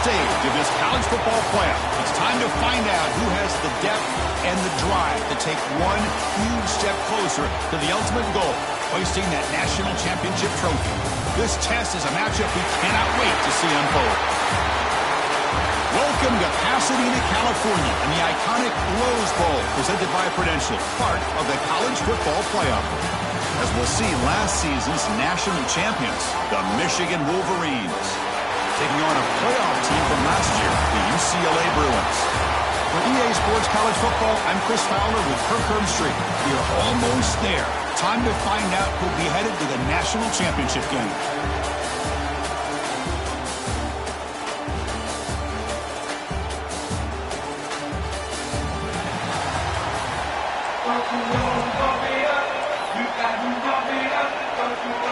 stage of this college football playoff. It's time to find out who has the depth and the drive to take one huge step closer to the ultimate goal, hoisting that national championship trophy. This test is a matchup we cannot wait to see unfold. Welcome to Pasadena, California, and the iconic Rose Bowl, presented by Prudential, part of the college football playoff. As we'll see, last season's national champions, the Michigan Wolverines, taking on a playoff team from last year, the UCLA Bruins. For EA Sports College Football, I'm Chris Fowler with Kirk Herbstreit. We are almost there. Time to find out who'll be headed to the national championship game.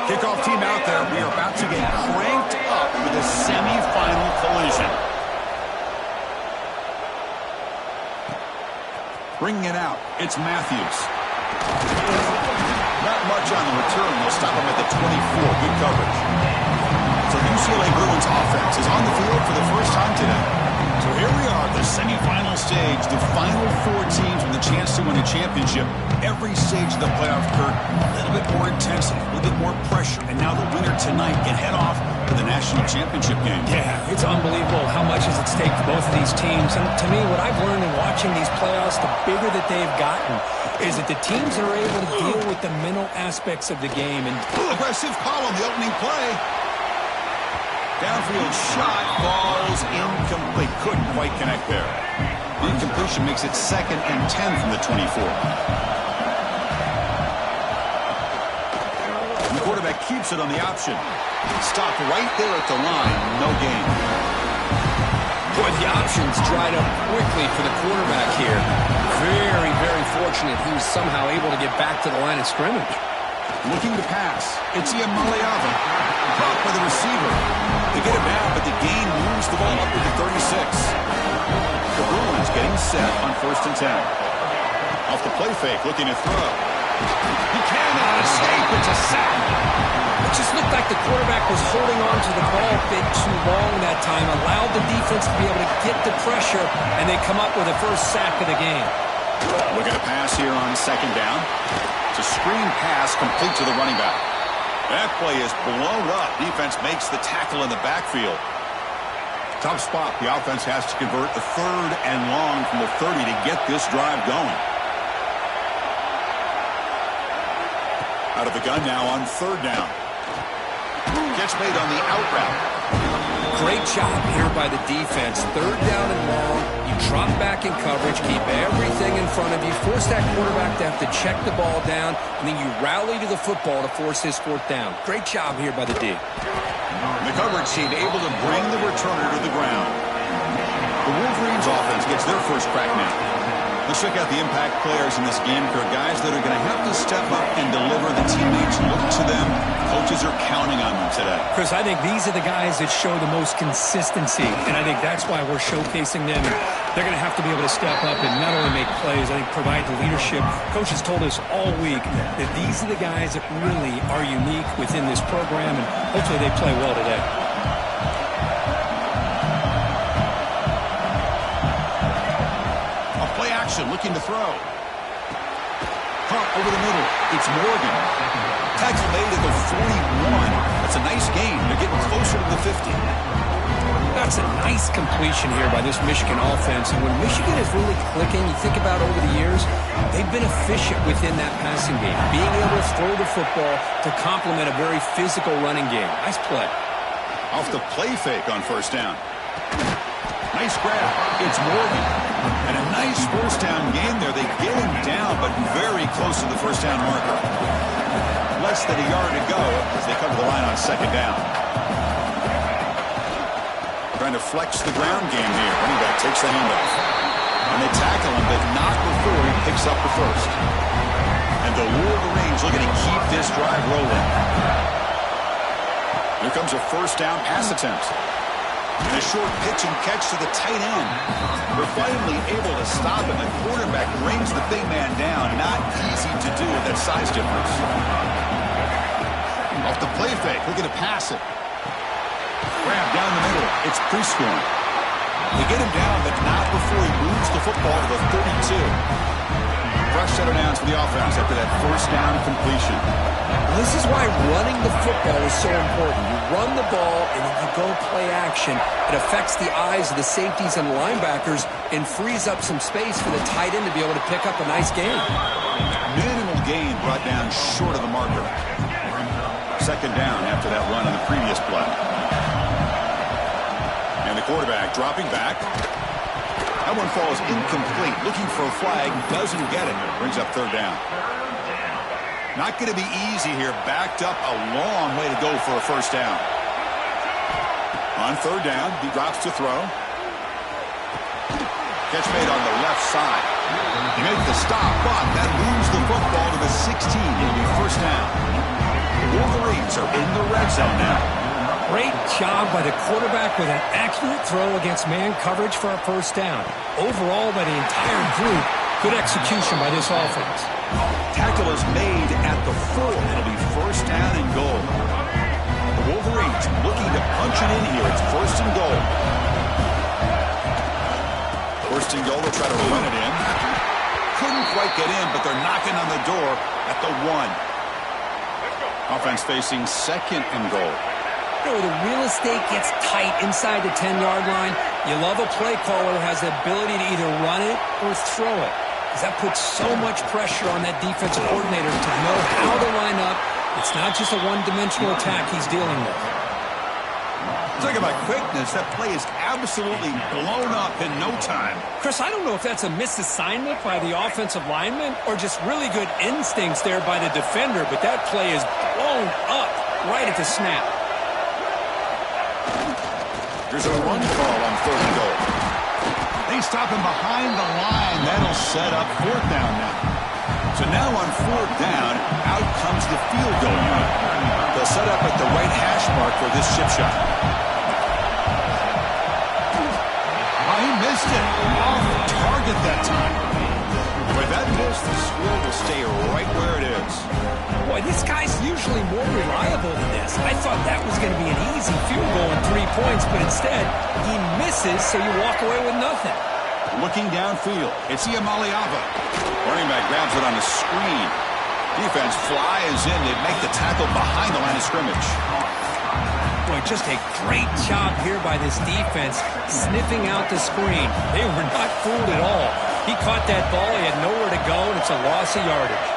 Kickoff team out there. We are about to get cranked up for the semifinal collision. Bringing it out, it's Matthews. Not much on the return. They'll stop him at the 24. Good coverage. So the UCLA Bruins offense is on the field for the first time today. So here we are, the semifinal stage, the final four teams with a chance to win a championship. Every stage of the playoff, Kurt, a little bit more intensity, a little bit more pressure. And now the winner tonight can head off to the national championship game. Yeah, it's unbelievable how much is at stake for both of these teams. And to me, what I've learned in watching these playoffs, the bigger that they've gotten, is that the teams that are able to deal with the mental aspects of the game. And aggressive call on the opening play. Downfield shot falls incomplete. Couldn't quite connect there. The incompletion makes it 2nd and 10 from the 24. And the quarterback keeps it on the option. Stopped right there at the line. No gain. Boy, the options dried up quickly for the quarterback here. Very, very fortunate he was somehow able to get back to the line of scrimmage. Looking to pass. It's Iamaleava. Caught by the receiver. They get it back, but the gain moves the ball up to the 36. The Bruins getting set on 1st and 10. Off the play fake, looking to throw. He cannot escape. It's a sack. It just looked like the quarterback was holding on to the ball a bit too long that time, allowed the defense to be able to get the pressure, and they come up with the first sack of the game. Looking to pass here on 2nd down. It's a screen pass complete to the running back. That play is blown up. Defense makes the tackle in the backfield. Tough spot. The offense has to convert a 3rd and long from the 30 to get this drive going. Out of the gun now on 3rd down. Gets made on the out route. Great job here by the defense. 3rd down and long. You drop back in coverage, keep everything in front of you, force that quarterback to have to check the ball down, and then you rally to the football to force his 4th down. Great job here by the D. The coverage team able to bring the returner to the ground. The Wolverines offense gets their first crack now. Let's check out the impact players in this game. For guys that are going to have to step up and deliver. The teammates look to them. Coaches are counting on them today. Chris, I think these are the guys that show the most consistency, and I think that's why we're showcasing them. They're going to have to be able to step up and not only make plays, I think provide the leadership. Coaches told us all week that these are the guys that really are unique within this program, and hopefully they play well today. Looking to throw. Pump over the middle. It's Morgan. Tackle made at the 41. That's a nice gain. They're getting closer to the 50. That's a nice completion here by this Michigan offense. And when Michigan is really clicking, you think about over the years, they've been efficient within that passing game. Being able to throw the football to complement a very physical running game. Nice play. Off the play fake on 1st down. Nice grab. It's Morgan. And a nice 1st down gain there. They get him down, but very close to the 1st down marker. Less than a yard to go as they come to the line on 2nd down. Trying to flex the ground game here. Running back takes the handoff. And they tackle him, but not before he picks up the 1st. And the Wolverines looking to keep this drive rolling. Here comes a 1st down pass attempt. And a short pitch and catch to the tight end. They're finally able to stop him. The quarterback brings the big man down. Not easy to do with that size difference. Off the play fake, looking to pass it. Grab down the middle. It's pre-scoring. They get him down, but not before he moves the football to the 32. Fresh set of downs for the offense after that first down completion. Well, this is why running the football is so important. You run the ball and then you go play action. It affects the eyes of the safeties and linebackers and frees up some space for the tight end to be able to pick up a nice gain. Minimal gain brought down short of the marker. Second down after that run on the previous play. And the quarterback dropping back. That one falls incomplete. Looking for a flag. Doesn't get it. Brings up third down. Not going to be easy here. Backed up a long way to go for a first down. On third down, he drops to throw. Catch made on the left side. He makes the stop, but that moves the football to the 16. It'll be first down. The Wolverines are in the red zone now. Great job by the quarterback with an accurate throw against man coverage for a first down. Overall, by the entire group, good execution by this offense. Tackle is made at the 4. It'll be first down and goal. The Wolverines looking to punch it in here. It's first and goal. First and goal, they'll try to run it in. Couldn't quite get in, but they're knocking on the door at the 1. Offense facing second and goal. You know, the real estate gets tight inside the 10-yard line. You love a play caller who has the ability to either run it or throw it, because that puts so much pressure on that defensive coordinator to know how to line up. It's not just a one-dimensional attack he's dealing with. Talking about quickness, that play is absolutely blown up in no time. Chris, I don't know if that's a misassignment by the offensive lineman or just really good instincts there by the defender, but that play is blown up right at the snap. There's a run call on third and goal. They stop him behind the line. That'll set up fourth down now. So now on fourth down, out comes the field goal unit. They'll set up at the right hash mark for this chip shot. Oh, he missed it. Off target that time. With that miss, the score will stay right where it is. Boy, this guy's usually more reliable than this. I thought that was going to be an easy field goal and 3 points, but instead, he misses, so you walk away with nothing. Looking downfield, it's Iamaleava. Running back grabs it on the screen. Defense flies in. They make the tackle behind the line of scrimmage. Boy, just a great job here by this defense, sniffing out the screen. They were not fooled at all. He caught that ball. He had nowhere to go, and it's a loss of yardage.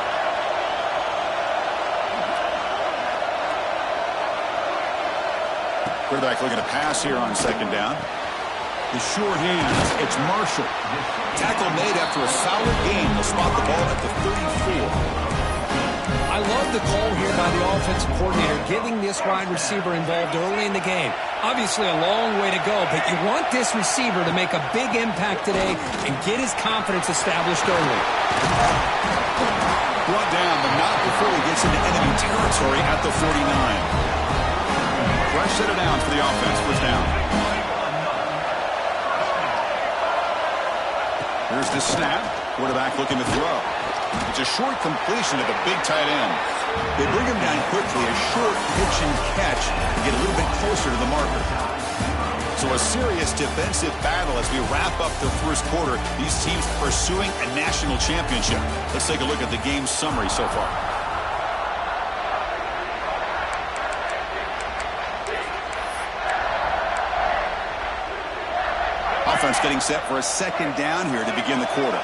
Quarterback looking to pass here on second down. The short hands, it's Marshall. Tackle made after a solid gain. They'll spot the ball at the 34. I love the call here by the offensive coordinator, getting this wide receiver involved early in the game. Obviously a long way to go, but you want this receiver to make a big impact today and get his confidence established early. Brought down, but not before he gets into enemy territory at the 49. Fresh set of downs for the offense. First down. Here's the snap. Quarterback looking to throw. It's a short completion of the big tight end. They bring him down quickly. A short pitch and catch to get a little bit closer to the marker. So a serious defensive battle as we wrap up the first quarter. These teams pursuing a national championship. Let's take a look at the game summary so far. Offense getting set for a second down here to begin the quarter.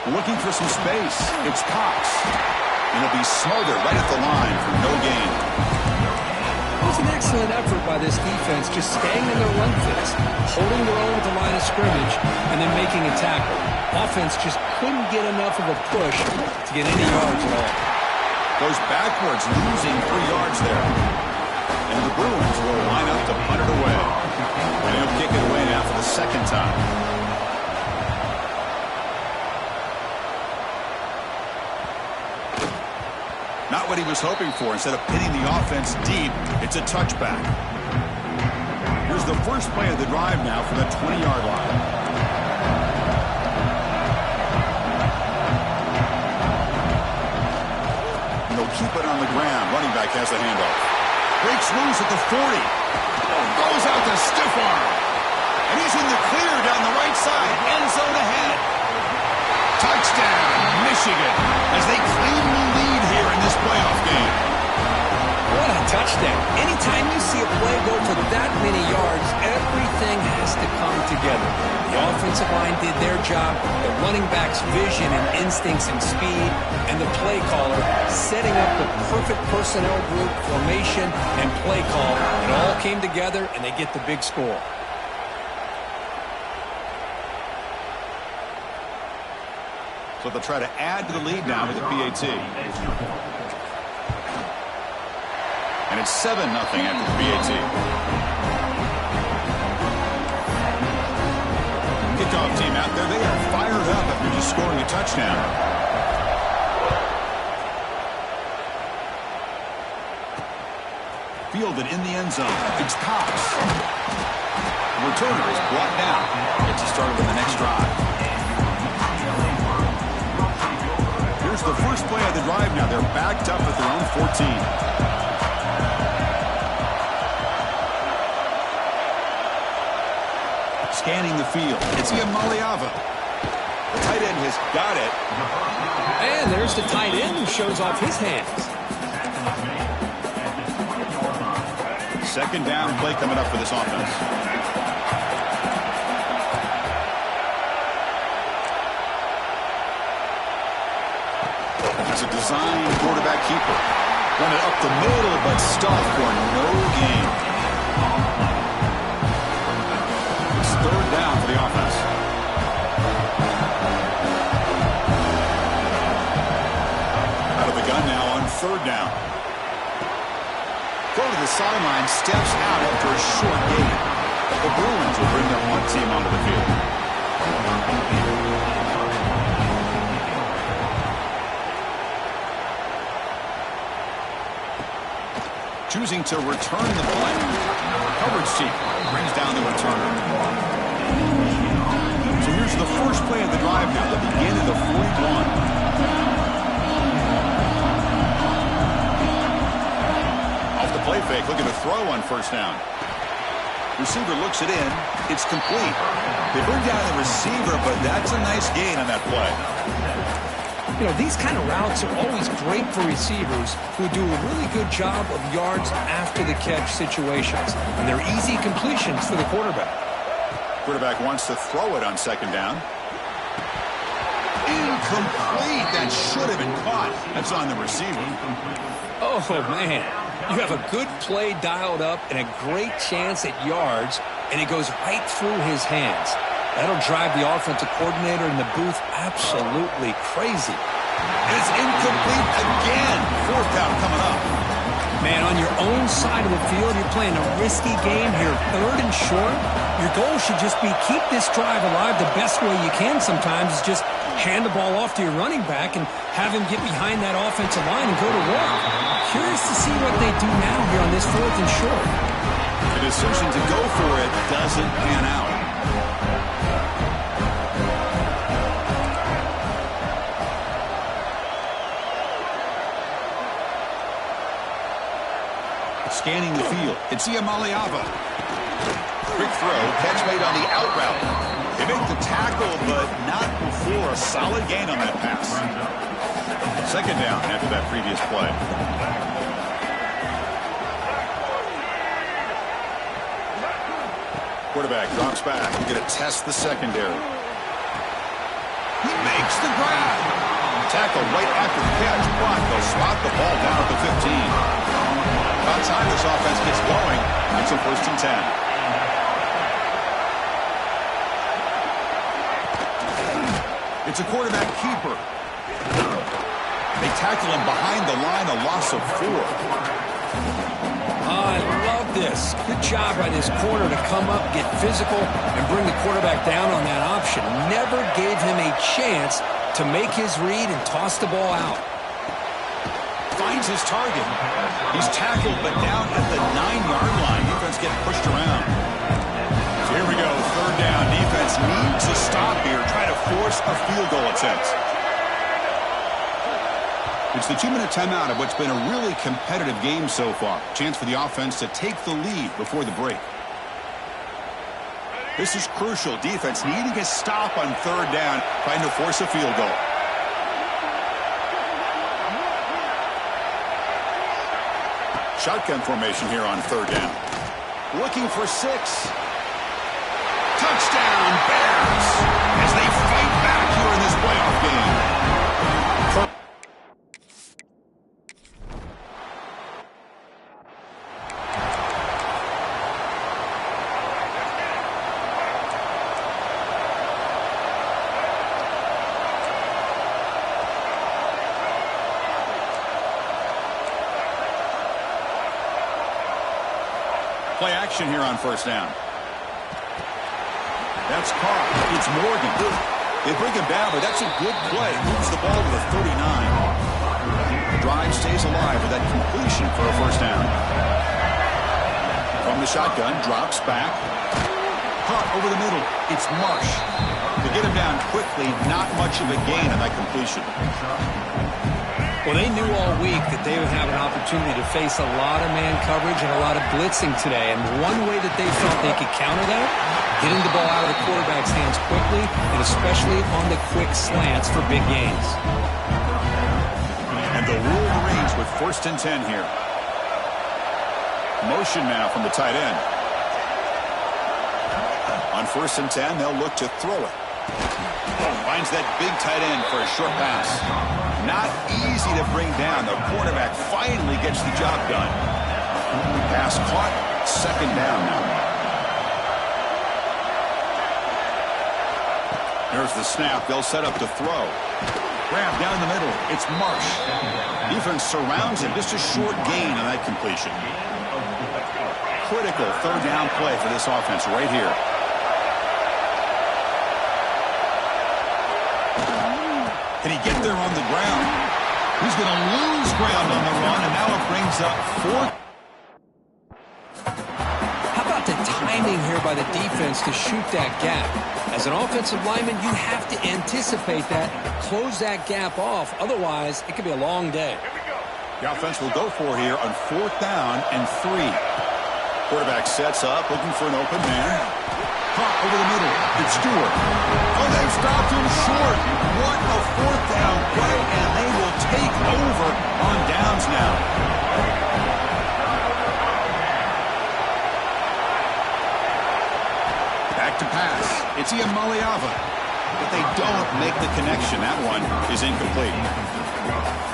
Looking for some space. It's Cox. And it'll be smothered right at the line for no gain. It was an excellent effort by this defense, just staying in their run fits, holding their own at the line of scrimmage, and then making a tackle. Offense just couldn't get enough of a push to get any yards at all. Goes backwards, losing 3 yards there. And the Bruins will line up to punt it away. And he'll kick it away now for the second time. Not what he was hoping for. Instead of pitting the offense deep, it's a touchback. Here's the first play of the drive now from the 20-yard line. And they'll keep it on the ground. Running back has the handoff. Breaks loose at the 40. Goes out to stiff arm. And he's in the clear down the right side. End zone ahead. Touchdown, Michigan, as they claim the lead here in this playoff game. What a touchdown. Anytime you see a play go for that many yards, everything has to come together. The offensive line did their job, the running back's vision and instincts and speed, and the play caller setting up the perfect personnel group, formation, and play call. It all came together, and they get the big score. So they'll try to add to the lead now with the PAT. And it's 7-0 after the PAT. Kickoff team out there, they are fired up after just scoring a touchdown. Fielded in the end zone. It's Cox. The returner is brought down. Gets us started with the next drive. Here's the first play of the drive now. They're backed up at their own 14. Scanning the field. It's Iamaleava. The tight end has got it. And there's the tight end who shows off his hands. Second down play coming up for this offense. It's a design quarterback keeper. Run it up the middle, but stuffed for no gain. Third down for the offense. Out of the gun now on third down. Go to the sideline, steps out after a short gain. The Bruins will bring their punt team onto the field. Choosing to return the play. Coverage team brings down the returner. So here's the first play of the drive now. They begin at the 41. Off the play fake, looking to throw on first down. Receiver looks it in. It's complete. They bring down the receiver, but that's a nice gain on that play. You know, these kind of routes are always great for receivers who do a really good job of yards after the catch situations. And they're easy completions for the quarterback. Quarterback wants to throw it on second down. Incomplete. That should have been caught. That's on the receiver. Oh, man. You have a good play dialed up and a great chance at yards, and it goes right through his hands. That'll drive the offensive coordinator in the booth absolutely crazy. It's incomplete again. Fourth down coming up. Man, on your own side of the field, you're playing a risky game here. Third and short. Your goal should just be keep this drive alive the best way you can sometimes is just hand the ball off to your running back and have him get behind that offensive line and go to work. Curious to see what they do now here on this fourth and short. The decision to go for it doesn't pan out. Scanning the field. It's Iamaleava. Quick throw. Catch made on the out route. They make the tackle, but not before a solid gain on that pass. Second down after that previous play. Quarterback drops back. He's going to test the secondary. He makes the grab. Tackle right after the catch. But they'll spot the ball down at the 15. About time this offense gets going. It's a first and 10. It's a quarterback keeper. They tackle him behind the line, a loss of 4. I love this. Good job by this corner to come up, get physical, and bring the quarterback down on that option. Never gave him a chance to make his read and toss the ball out. Finds his target. He's tackled, but down at the 9-yard line. Defense getting pushed around. So here we go, third down. Defense needs to stop here, try to force a field goal attempt. It's the 2-minute timeout of what's been a really competitive game so far. Chance for the offense to take the lead before the break. This is crucial. Defense needing a stop on third down, trying to force a field goal. Shotgun formation here on third down. Looking for 6. Touchdown, Bears, as they fight back here in this playoff game. Play action here on first down. That's caught. It's Morgan. They bring him down, but that's a good play. Moves the ball to the 39. The drive stays alive with that completion for a first down. From the shotgun, drops back. Caught over the middle. It's Marsh. To get him down quickly, not much of a gain on that completion. Well, they knew all week that they would have an opportunity to face a lot of man coverage and a lot of blitzing today. And one way that they felt they could counter that, getting the ball out of the quarterback's hands quickly, and especially on the quick slants for big gains. And the Wolverines with 1st and 10 here. Motion now from the tight end. On 1st and 10, they'll look to throw it. Finds that big tight end for a short pass. Not easy to bring down. The quarterback finally gets the job done. Pass caught. 2nd down now. There's the snap. They'll set up to throw. Grab down the middle. It's Marsh. Defense surrounds him. Just a short gain on that completion. Critical 3rd down play for this offense right here. Can he get there on the ground? He's going to lose ground on the run, and now it brings up 4th. How about the timing here by the defense to shoot that gap? As an offensive lineman, you have to anticipate that, close that gap off. Otherwise, it could be a long day. The offense will go for here on 4th down and 3. Quarterback sets up, looking for an open man. Caught over the middle. It's Stewart. Oh, they've stopped him short. What a 4th down play, and they will take over on downs now. Back to pass. It's Iamaleava. But they don't make the connection. That one is incomplete.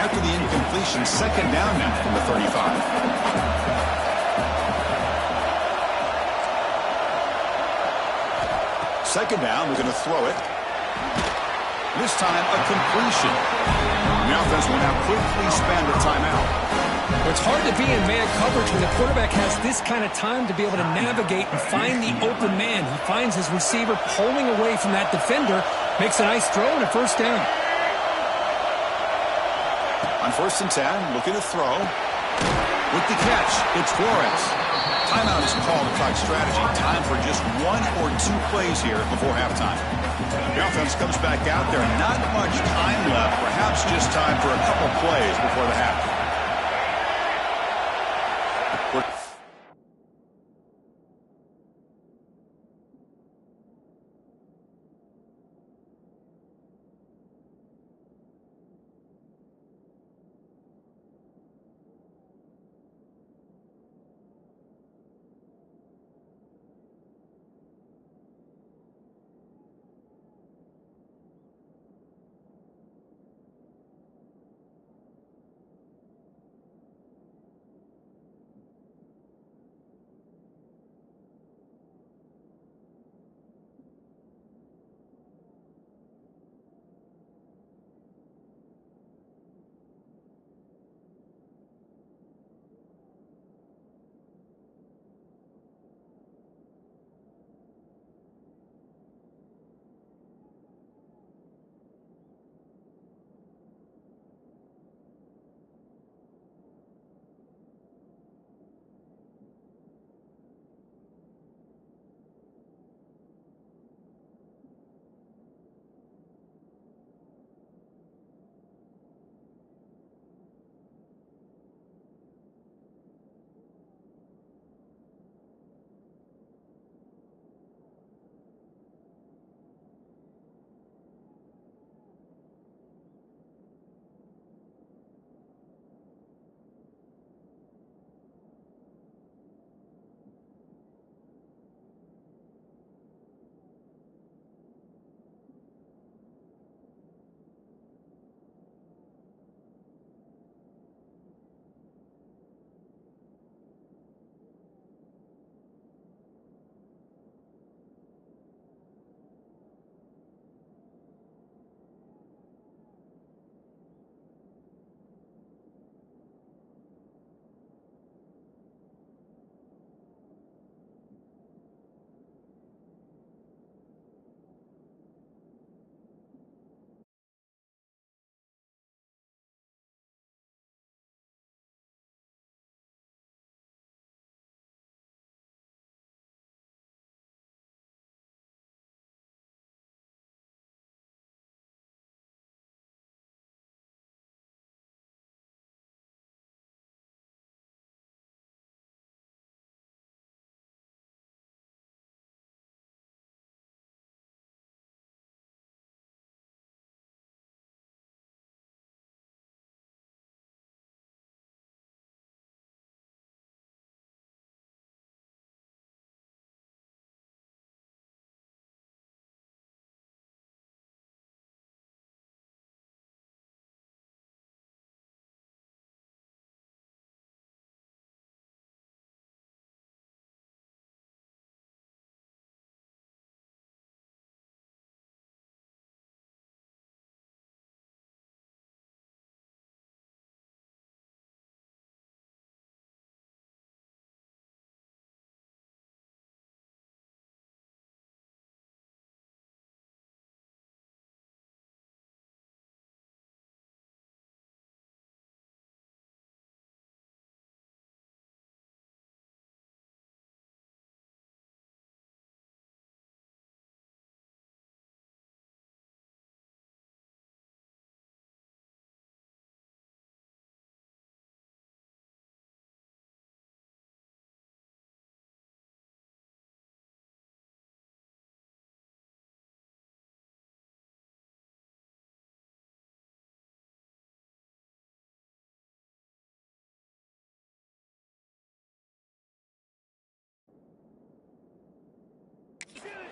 After the incompletion, 2nd down now from the 35. Second down, we're going to throw it. This time, a completion. The offense will now quickly spend a timeout. It's hard to be in man coverage when the quarterback has this kind of time to be able to navigate and find the open man. He finds his receiver pulling away from that defender, makes a nice throw and a 1st down. On 1st and 10, looking to throw. With the catch, it's Flores. Timeout is called to talk strategy. Time for just 1 or 2 plays here before halftime. The offense comes back out there. Not much time left. Perhaps just time for a couple plays before the half.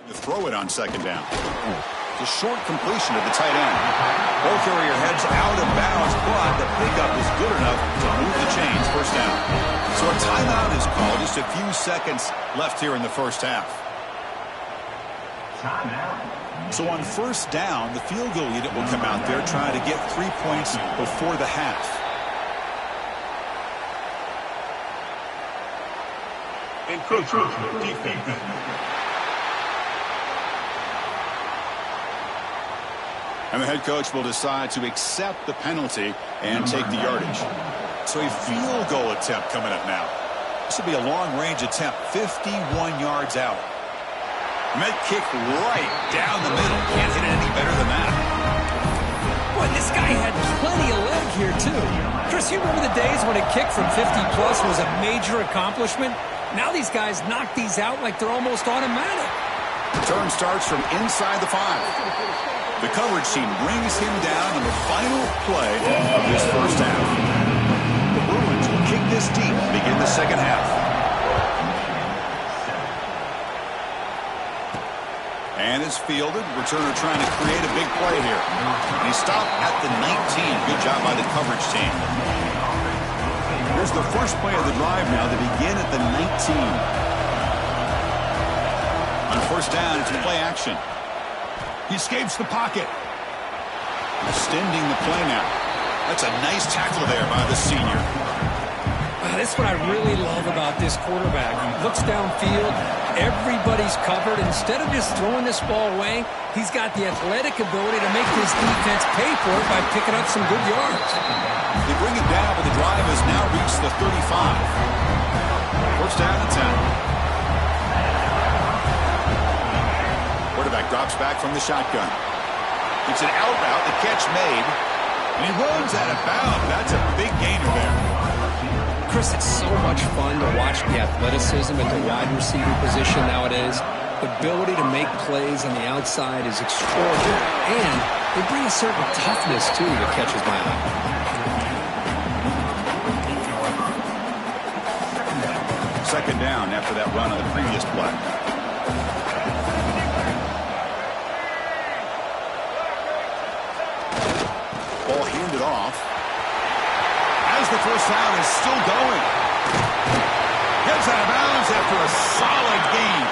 To throw it on second down. It's a short completion to the tight end. Ball carrier heads out of bounds, but the pickup is good enough to move the chains. First down. So a timeout is called. Just a few seconds left here in the first half. So on first down, the field goal unit will come out there trying to get 3 points before the half. Defense. And the head coach will decide to accept the penalty and take the yardage. So a field goal attempt coming up now. This will be a long-range attempt, 51 yards out. Met kick right down the middle. Can't hit it any better than that. Boy, this guy had plenty of leg here, too. Chris, you remember the days when a kick from 50-plus was a major accomplishment? Now these guys knock these out like they're almost automatic. Return starts from inside the 5. The coverage team brings him down on the final play of this first half. The Bruins will kick this deep to begin the second half. And it's fielded. Returner trying to create a big play here. And he stopped at the 19. Good job by the coverage team. Here's the first play of the drive now to begin at the 19. On first down, it's play action. He escapes the pocket. Extending the play now. That's a nice tackle there by the senior. This is what I really love about this quarterback. He looks downfield. Everybody's covered. Instead of just throwing this ball away, he's got the athletic ability to make this defense pay for it by picking up some good yards. They bring it down, but the drive has now reached the 35. First down and 10. Quarterback drops back from the shotgun. It's an out route, the catch made, and he runs out of bounds. That's a big gainer there. Chris, it's so much fun to watch the athleticism at the wide receiver position nowadays. The ability to make plays on the outside is extraordinary, and they bring a certain toughness, too, that catches my eye. Second down after that run on the previous play. Ball handed off. As the first down is still going. Gets out of bounds after a solid gain.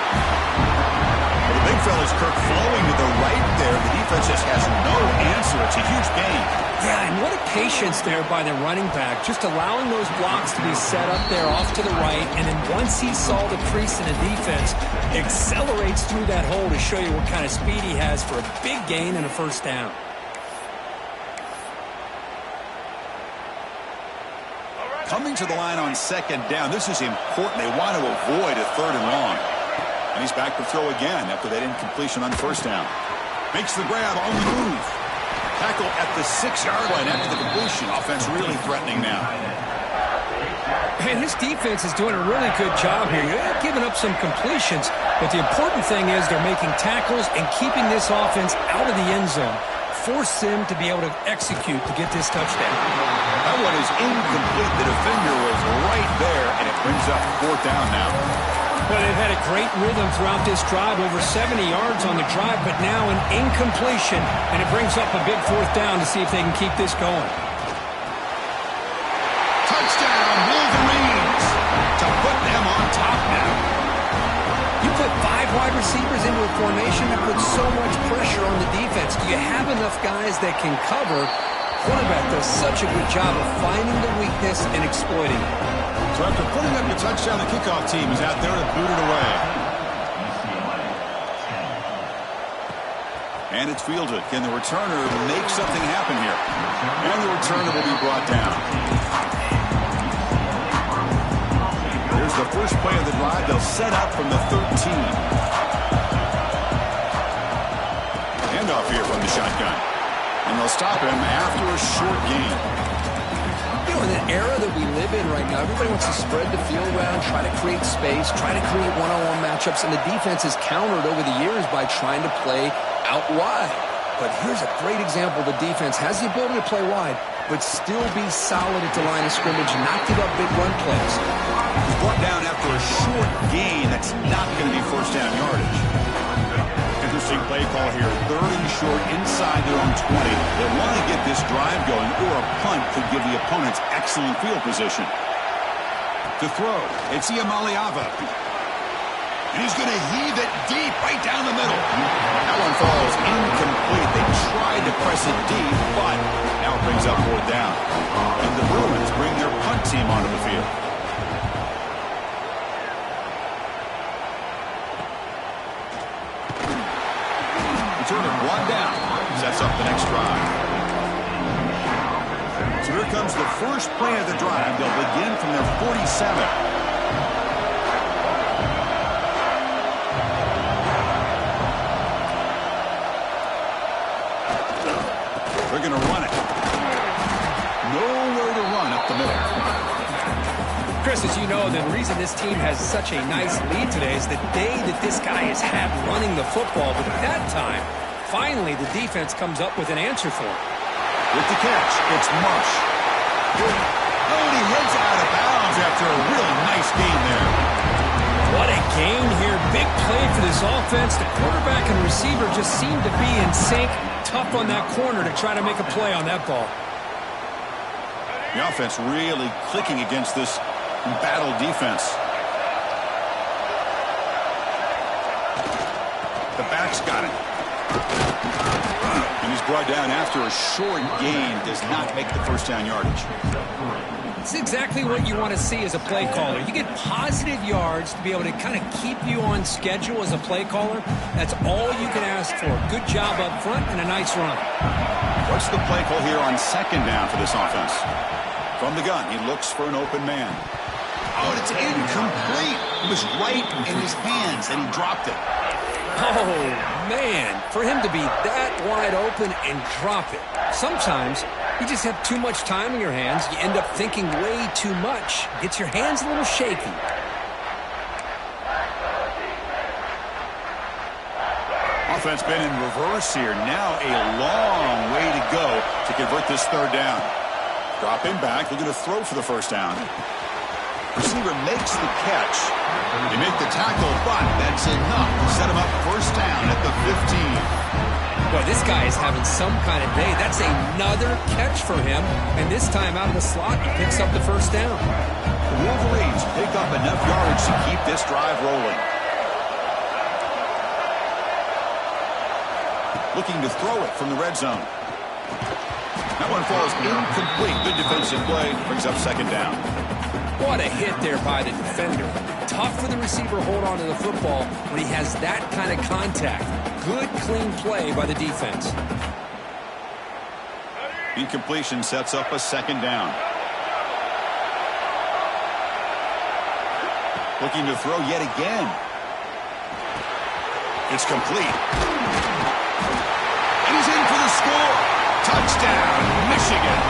Well, the big fella's Kirk flowing to the right there. The defense just has no answer. It's a huge gain. Yeah, and what a patience there by the running back, just allowing those blocks to be set up there off to the right, and then once he saw the crease in the defense, accelerates through that hole to show you what kind of speed he has for a big gain and a first down. Coming to the line on second down, this is important. They want to avoid a third and long. And he's back to throw again after that incompletion on first down. Makes the grab on the move. Tackle at the 6-yard line after the completion. Offense really threatening now. And his defense is doing a really good job here. They're giving up some completions, but the important thing is they're making tackles and keeping this offense out of the end zone. Force them to be able to execute to get this touchdown. That one is incomplete. The defender was right there, and it brings up fourth down now. Well, they've had a great rhythm throughout this drive, over 70 yards on the drive, but now an incompletion, and it brings up a big fourth down to see if they can keep this going. Touchdown, Wolverines, to put them on top now. You put 5 wide receivers into a formation that puts so much pressure on the defense. Do you have enough guys that can cover? Quarterback does such a good job of finding the weakness and exploiting it. So after putting up your touchdown, the kickoff team is out there to boot it away. And it's fielded. Can the returner make something happen here? And the returner will be brought down. Here's the first play of the drive. They'll set up from the 13. Handoff here from the shotgun. And they'll stop him after a short gain. You know, in the era that we live in right now, everybody wants to spread the field around, try to create space, try to create one-on-one matchups, and the defense has countered over the years by trying to play out wide. But here's a great example. The defense has the ability to play wide, but still be solid at the line of scrimmage, not give up big run plays. He's brought down after a short gain. That's not going to be first down yardage. call here. 3rd and short inside their own 20. They want to get this drive going, or a punt could give the opponents excellent field position. To throw, it's Iamaleava. And he's going to heave it deep right down the middle. That one falls incomplete. They tried to press it deep, but now it brings up 4th down. And the Bruins bring their punt team onto the field. Return of 1 down. Sets up the next drive. So here comes the first play of the drive. They'll begin from their 47. They're going to run it. Nowhere to run up the middle. Chris, as you know, the reason this team has such a nice lead today is the day that this guy has had running the football. But at that time, finally, the defense comes up with an answer for it. With the catch, it's Marsh. Oh, and he heads out of bounds after a really nice gain there. What a gain here. Big play for this offense. The quarterback and receiver just seem to be in sync. Tough on that corner to try to make a play on that ball. The offense really clicking against this battle defense. The back's got it. And he's brought down after a short gain. Does not make the first down yardage. It's exactly what you want to see as a play caller. You get positive yards to be able to kind of keep you on schedule as a play caller. That's all you can ask for. Good job up front and a nice run. What's the play call here on 2nd down for this offense? From the gun, he looks for an open man. Oh, and it's incomplete. It was right in his hands, and he dropped it. Oh, man. For him to be that wide open and drop it. Sometimes you just have too much time in your hands. You end up thinking way too much. Gets your hands a little shaky. Offense been in reverse here. Now a long way to go to convert this 3rd down. Dropping back, looking to throw for the first down. Receiver makes the catch. They make the tackle, but that's enough to set him up first down at the 15. Boy, this guy is having some kind of day. That's another catch for him. And this time out of the slot, he picks up the first down. The Wolverines pick up enough yardage to keep this drive rolling. Looking to throw it from the red zone. That one falls incomplete. Good defensive play. Brings up 2nd down. What a hit there by the defender. Tough for the receiver to hold on to the football when he has that kind of contact. Good, clean play by the defense. Incompletion sets up a 2nd down. Looking to throw yet again. It's complete. And he's in for the score. Touchdown, Michigan.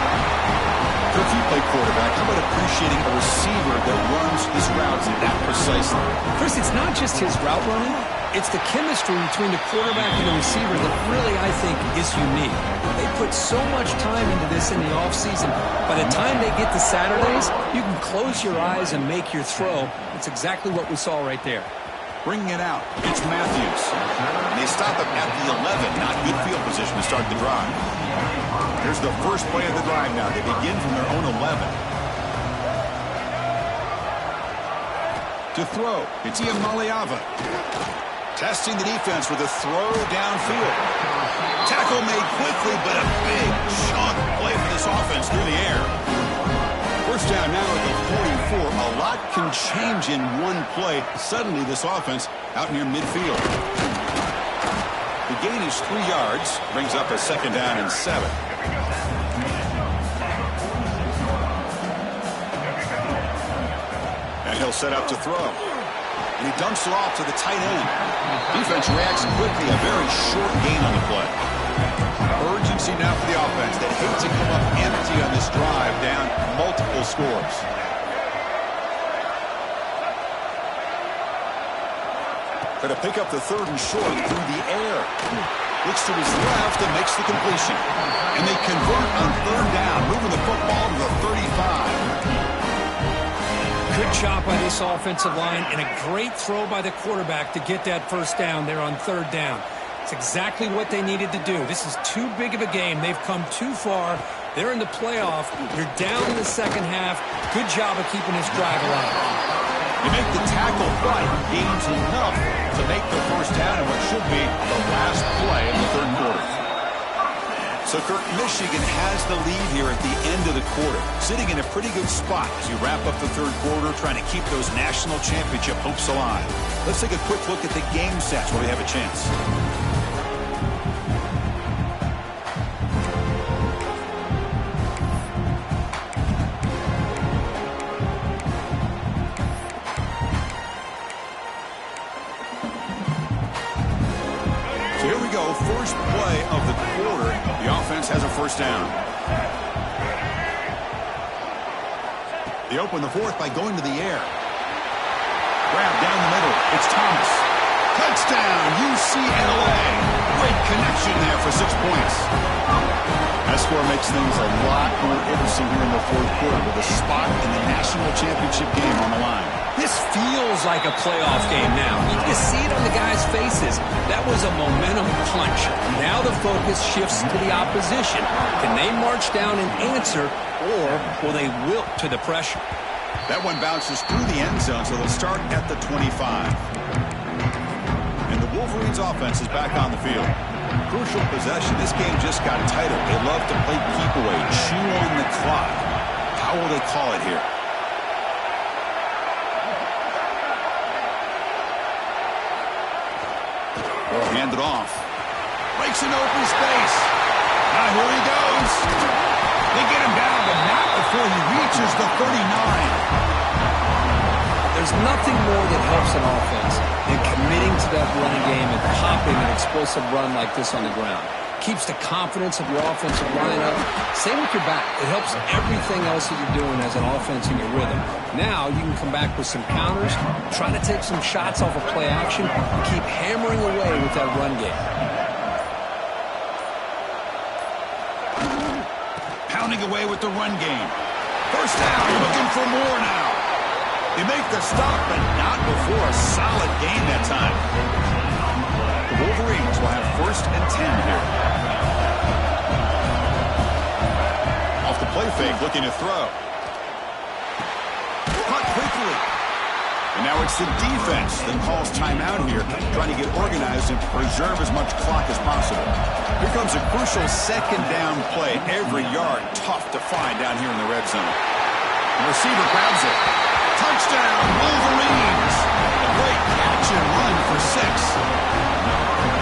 Kirk, you play quarterback. How about appreciating a receiver that runs his routes that precisely? Chris, it's not just his route running. It's the chemistry between the quarterback and the receiver that really, I think, is unique. They put so much time into this in the offseason. By the time they get to Saturdays, you can close your eyes and make your throw. It's exactly what we saw right there. Bringing it out, it's Matthews. And they stop him at the 11. Not good field position to start the drive. Here's the first play of the drive now. They begin from their own 11. To throw, it's Iamaleava. Testing the defense with a throw downfield. Tackle made quickly, but a big chunk play for this offense through the air. First down now at the 44. A lot can change in one play. Suddenly this offense out near midfield. The gain is 3 yards. Brings up a 2nd down and 7. And he'll set up to throw. And he dumps it off to the tight end. Defense reacts quickly. A very short gain on the play. Urgency now for the offense. They hate to come up empty on this drive, down multiple scores. Going to pick up the 3rd and short through the air. Looks to his left and makes the completion. And they convert on 3rd down, moving the football to the 35. Good job by this offensive line and a great throw by the quarterback to get that first down there on 3rd down. It's exactly what they needed to do. This is too big of a game. They've come too far. They're in the playoff. You're down in the second half. Good job of keeping this drive alive. You make the tackle, but gains enough to make the first down in what should be the last play of the third quarter. So, Kirk, Michigan has the lead here at the end of the quarter, sitting in a pretty good spot as you wrap up the third quarter, trying to keep those national championship hopes alive. Let's take a quick look at the game stats where we have a chance. First play of the quarter, the offense has a first down. They open the fourth by going to the air. Grab down the middle. It's Thomas. Touchdown, UCLA. Great connection there for 6 points. That score makes things a lot more interesting here in the fourth quarter with a spot in the national championship game on the line. This feels like a playoff game now. You can see it on the guys' faces. That was a momentum punch. Now the focus shifts to the opposition. Can they march down and answer, or will they wilt to the pressure? That one bounces through the end zone, so they'll start at the 25. And the Wolverines' offense is back on the field. Crucial possession. This game just got tighter. They love to play keep away, chew on the clock. How will they call it here? Hand it off. Breaks an open space. Now here he goes. They get him down, but not before he reaches the 39. There's nothing more that helps an offense than committing to that running game and popping an explosive run like this on the ground. Keeps the confidence of your offensive line up. Same with your back. It helps everything else that you're doing as an offense in your rhythm. Now you can come back with some counters, try to take some shots off of play action, and keep hammering away with that run game. Pounding away with the run game. First down, looking for more now. They make the stop, but not before a solid gain that time. The Wolverines will have first and 10 here. Off the play fake, looking to throw. Caught quickly. And now it's the defense that calls timeout here, trying to get organized and preserve as much clock as possible. Here comes a crucial second down play. Every yard tough to find down here in the red zone. The receiver grabs it. Touchdown, Wolverines! A great catch and run for 6.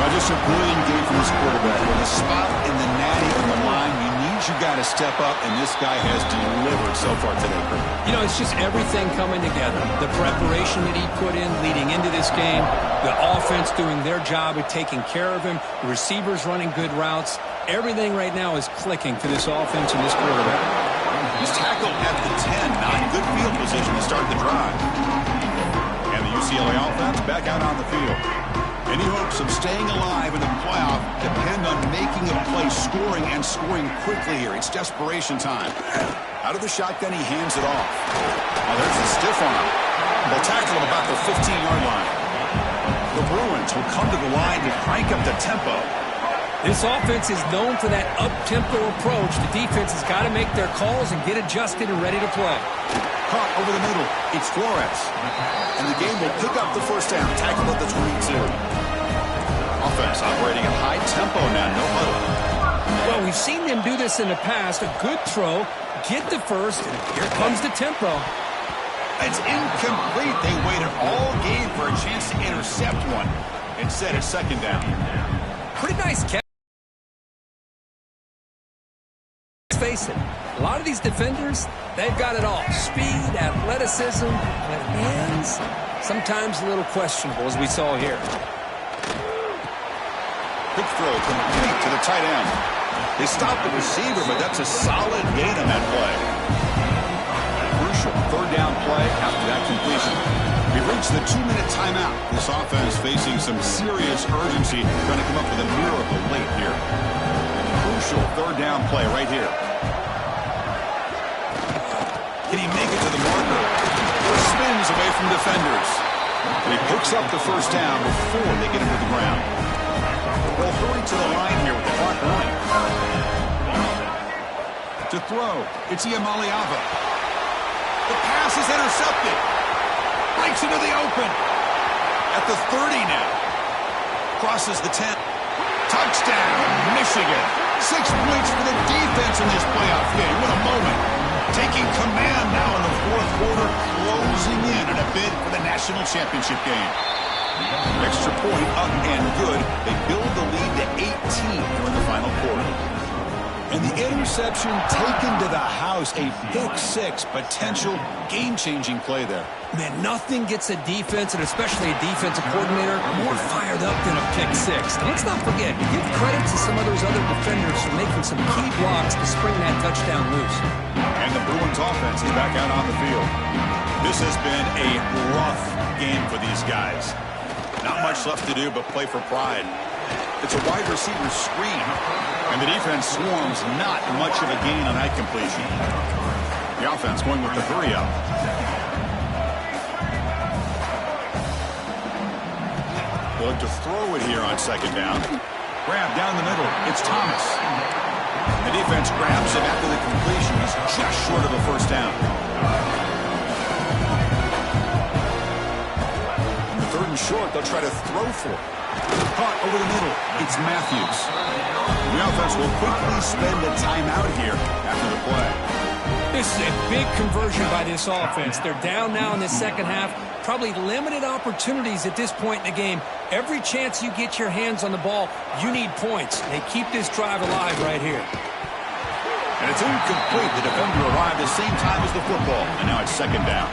Just a brilliant game from this quarterback. With a spot in the natty on the line, you need your guy to step up, and this guy has delivered so far today. You know, it's just everything coming together. The preparation that he put in leading into this game, the offense doing their job of taking care of him, the receivers running good routes. Everything right now is clicking for this offense and this quarterback. He's tackled at the 10, not in good field position to start the drive. And the UCLA offense back out on the field. Any hopes of staying alive in the playoff depend on making a play, scoring, and scoring quickly here. It's desperation time. Out of the shotgun, he hands it off. Now there's the stiff arm. They'll tackle him about the 15-yard line. The Bruins will come to the line to crank up the tempo. This offense is known for that up-tempo approach. The defense has got to make their calls and get adjusted and ready to play. Caught over the middle. It's Flores. And the game will pick up the first down. Tackle at the 22. Offense operating at high tempo now. No huddle. Well, we've seen them do this in the past. A good throw, get the first, and here comes the tempo. It's incomplete. They waited all game for a chance to intercept one. Instead, it's second down. Pretty nice catch. Face it, a lot of these defenders, they've got it all. Speed, athleticism, and hands, sometimes a little questionable, as we saw here. Quick throw complete to the tight end. They stopped the receiver, but that's a solid gain on that play. Crucial third down play after that completion. We've reached the 2-minute timeout. This offense facing some serious urgency, trying to come up with a miracle late here. Crucial third down play right here. Can he make it to the marker? Spins away from defenders. And he picks up the first down before they get him to the ground. They'll hurry to the line here with the clock running. To throw, it's Iamaleava. The pass is intercepted. Breaks into the open. At the 30 now. Crosses the 10. Touchdown, Michigan. 6 points for the defense in this playoff game. What a moment. Taking command now in the fourth quarter, closing in a bid for the national championship game. Extra point up and good. They build the lead to 18 here in the final quarter. And the interception taken to the house, a pick-6, potential game-changing play there. Man, nothing gets a defense, and especially a defensive coordinator, more fired up than a pick-6. Now, let's not forget, give credit to some of those other defenders for making some key blocks to spring that touchdown loose. And the Bruins offense is back out on the field. This has been a rough game for these guys. Not much left to do but play for pride. It's a wide receiver screen, and the defense swarms not much of a gain on that completion. The offense going with the 3-up. They'll look to throw it here on second down. Grab down the middle. It's Thomas. The defense grabs him after the completion. He's just short of a first down. On the 3rd and short, they'll try to throw for it. Caught over the middle. It's Matthews. The offense will quickly spend a timeout here after the play. This is a big conversion by this offense. They're down now in the second half. Probably limited opportunities at this point in the game. Every chance you get your hands on the ball, you need points. They keep this drive alive right here. And it's incomplete. The defender arrived at the same time as the football. And now it's second down.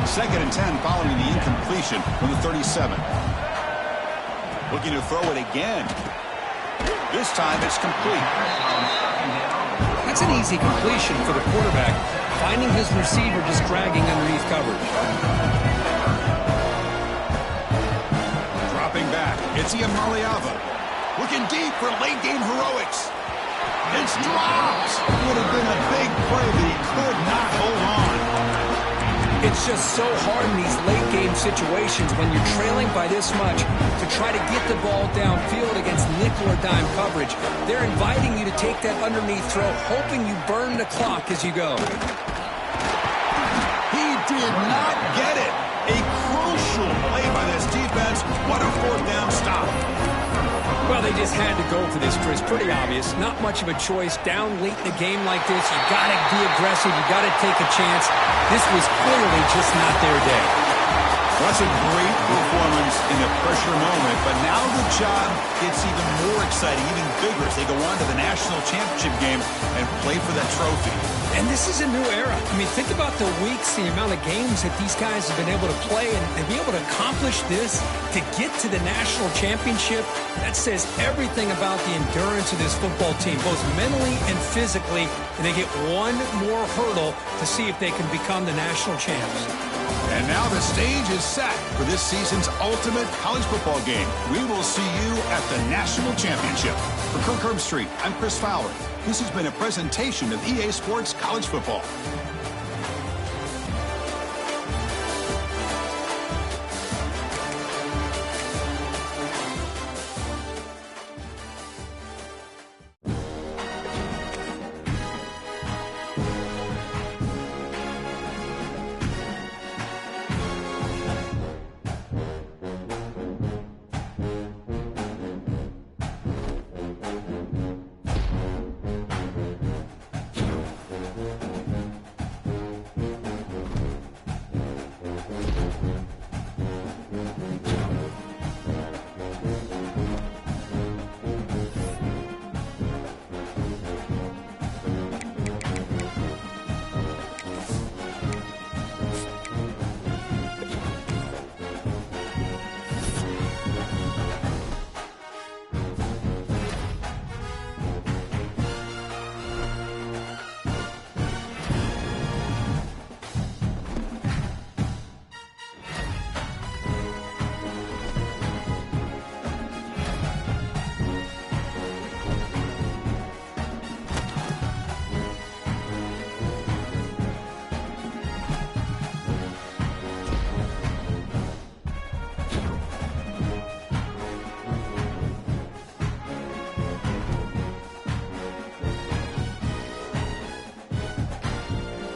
2nd and 10 following the incompletion from the 37. Looking to throw it again. This time it's complete. That's an easy completion for the quarterback. Finding his receiver just dragging underneath coverage. Dropping back. It's Iamaleava. Looking deep for late game heroics. It's dropped. Would have been a big play, but he could not hold on. It's just so hard in these late game situations when you're trailing by this much to try to get the ball downfield against nickel or dime coverage. They're inviting you to take that underneath throw, hoping you burn the clock as you go. He did not get it. A crucial play by this defense. What a 4th down stop. Well, they just had to go for this, Chris. Pretty obvious. Not much of a choice. Down late in a game like this, you got to be aggressive. You got to take a chance. This was clearly just not their day. That's a great performance in a pressure moment, but now the job gets even more exciting, even bigger as they go on to the national championship game and play for that trophy. And this is a new era. I mean, think about the weeks, the amount of games that these guys have been able to play and be able to accomplish this, to get to the national championship. That says everything about the endurance of this football team, both mentally and physically. And they get one more hurdle to see if they can become the national champs. And now the stage is set for this season's ultimate college football game. We will see you at the national championship. For Kirk Herbstreit, I'm Chris Fowler. This has been a presentation of EA Sports College Football.